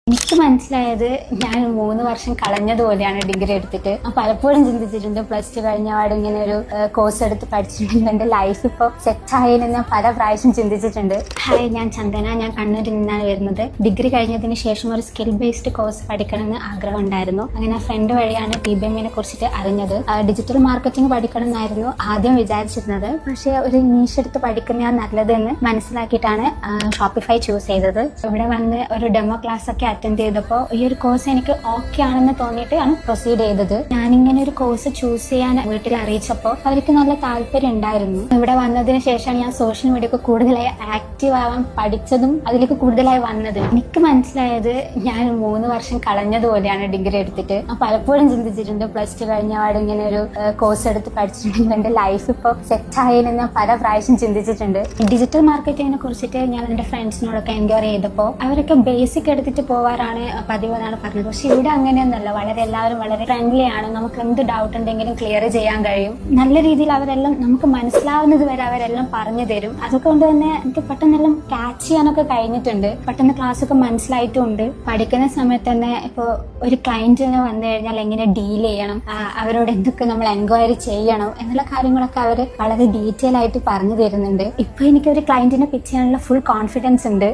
എനിക്ക് മനസ്സിലായത് ഞാൻ 3 വർഷം കളഞ്ഞതുപോലെയാണ് ഡിഗ്രി എടുത്തിട്ട്. പലപ്പോഴും ചിന്തിച്ചിട്ടുണ്ട് പ്ലസ് ടു കഴിഞ്ഞ പാട് ഇങ്ങനെ ഒരു കോഴ്സ് എടുത്ത് പഠിച്ചിട്ടുണ്ടെങ്കിൽ എന്റെ ലൈഫ് ഇപ്പോൾ സെറ്റ് ആയെന്ന് ഞാൻ പല പ്രാവശ്യം ചിന്തിച്ചിട്ടുണ്ട്. ഹായ്, ഞാൻ ചന്ദന. ഞാൻ കണ്ണൂരിൽ നിന്നാണ് വരുന്നത്. ഡിഗ്രി കഴിഞ്ഞതിന് ശേഷം ഒരു സ്കിൽ ബേസ്ഡ് കോഴ്സ് പഠിക്കണമെന്ന് ആഗ്രഹം ഉണ്ടായിരുന്നു. അങ്ങനെ ഫ്രണ്ട് വഴിയാണ് TBMനെ കുറിച്ചിട്ട് അറിഞ്ഞത്. ഡിജിറ്റൽ മാർക്കറ്റിംഗ് പഠിക്കണം എന്നായിരുന്നു ആദ്യം വിചാരിച്ചിരുന്നത്. പക്ഷേ ഒരു നീഷ് എടുത്ത് പഠിക്കുന്നതാണ് നല്ലതെന്ന് മനസ്സിലാക്കിയിട്ടാണ് ഷോപ്പിഫൈ ചൂസ് ചെയ്തത്. ഇവിടെ വന്ന് ഒരു ഡെമോ ക്ലാസ് ഒക്കെ അറ്റൻഡ് ചെയ്തപ്പോൾ ഈ ഒരു കോഴ്സ് എനിക്ക് ഓക്കെ ആണെന്ന് തോന്നിയിട്ടാണ് പ്രൊസീഡ് ചെയ്തത്. ഞാനിങ്ങനെ ഒരു കോഴ്സ് ചൂസ് ചെയ്യാൻ വീട്ടിൽ അറിയിച്ചപ്പോൾ അവർക്ക് നല്ല താല്പര്യം ഉണ്ടായിരുന്നു. ഇവിടെ വന്നതിന് ശേഷമാണ് ഞാൻ സോഷ്യൽ മീഡിയക്ക് കൂടുതലായി ആക്റ്റീവ് ആവാൻ പഠിച്ചതും അതിലേക്ക് കൂടുതലായി വന്നത്. എനിക്ക് മനസ്സിലായത് ഞാൻ 3 വർഷം കളഞ്ഞതുപോലെയാണ് ഡിഗ്രി എടുത്തിട്ട്. പലപ്പോഴും ചിന്തിച്ചിട്ടുണ്ട് പ്ലസ് ടു കഴിഞ്ഞ പാട് ഇങ്ങനെ ഒരു കോഴ്സ് എടുത്ത് പഠിച്ചിട്ടുണ്ടെങ്കിൽ എന്റെ ലൈഫ് ഇപ്പോൾ സെറ്റ് ആയെന്ന് ഞാൻ പല പ്രാവശ്യം ചിന്തിച്ചിട്ടുണ്ട്. ഡിജിറ്റൽ മാർക്കറ്റിങ്ങിനെ കുറിച്ചിട്ട് ഞാൻ എന്റെ ഫ്രണ്ട്സിനോടൊക്കെ എൻക്വയറി ചെയ്തപ്പോൾ അവരൊക്കെ ബേസിക് എടുത്തിട്ട് പോവാറാണ് പതിവ് എന്നാണ് പറഞ്ഞത്. പക്ഷെ ഇവിടെ അങ്ങനെയൊന്നല്ല. എല്ലാവരും വളരെ ഫ്രണ്ട്ലി ആണ്. നമുക്ക് എന്ത് ഡൗട്ട് ഉണ്ടെങ്കിലും ക്ലിയർ ചെയ്യാൻ കഴിയും. നല്ല രീതിയിൽ അവരെല്ലാം നമുക്ക് മനസ്സിലാവുന്നത് വരെ അവരെല്ലാം പറഞ്ഞു തരും. അതുകൊണ്ട് തന്നെ എനിക്ക് പെട്ടെന്നെല്ലാം ക്യാച്ച് ചെയ്യാനൊക്കെ കഴിഞ്ഞിട്ടുണ്ട്. പെട്ടെന്ന് ക്ലാസ് ഒക്കെ മനസ്സിലായിട്ടുണ്ട്. പഠിക്കുന്ന സമയത്ത് തന്നെ ഇപ്പോൾ ഒരു ക്ലയന്റിന് വന്നു കഴിഞ്ഞാൽ എങ്ങനെ ഡീൽ ചെയ്യണം, അവരോട് എന്തൊക്കെ നമ്മൾ എൻക്വയറി ചെയ്യണം എന്നുള്ള കാര്യങ്ങളൊക്കെ അവർ വളരെ ഡീറ്റെയിൽ ആയിട്ട് പറഞ്ഞു തരുന്നുണ്ട്. ഇപ്പൊ എനിക്ക് ഒരു ക്ലയന്റിനെ പിച്ച് ചെയ്യാനുള്ള ഫുൾ കോൺഫിഡൻസ് ഉണ്ട്.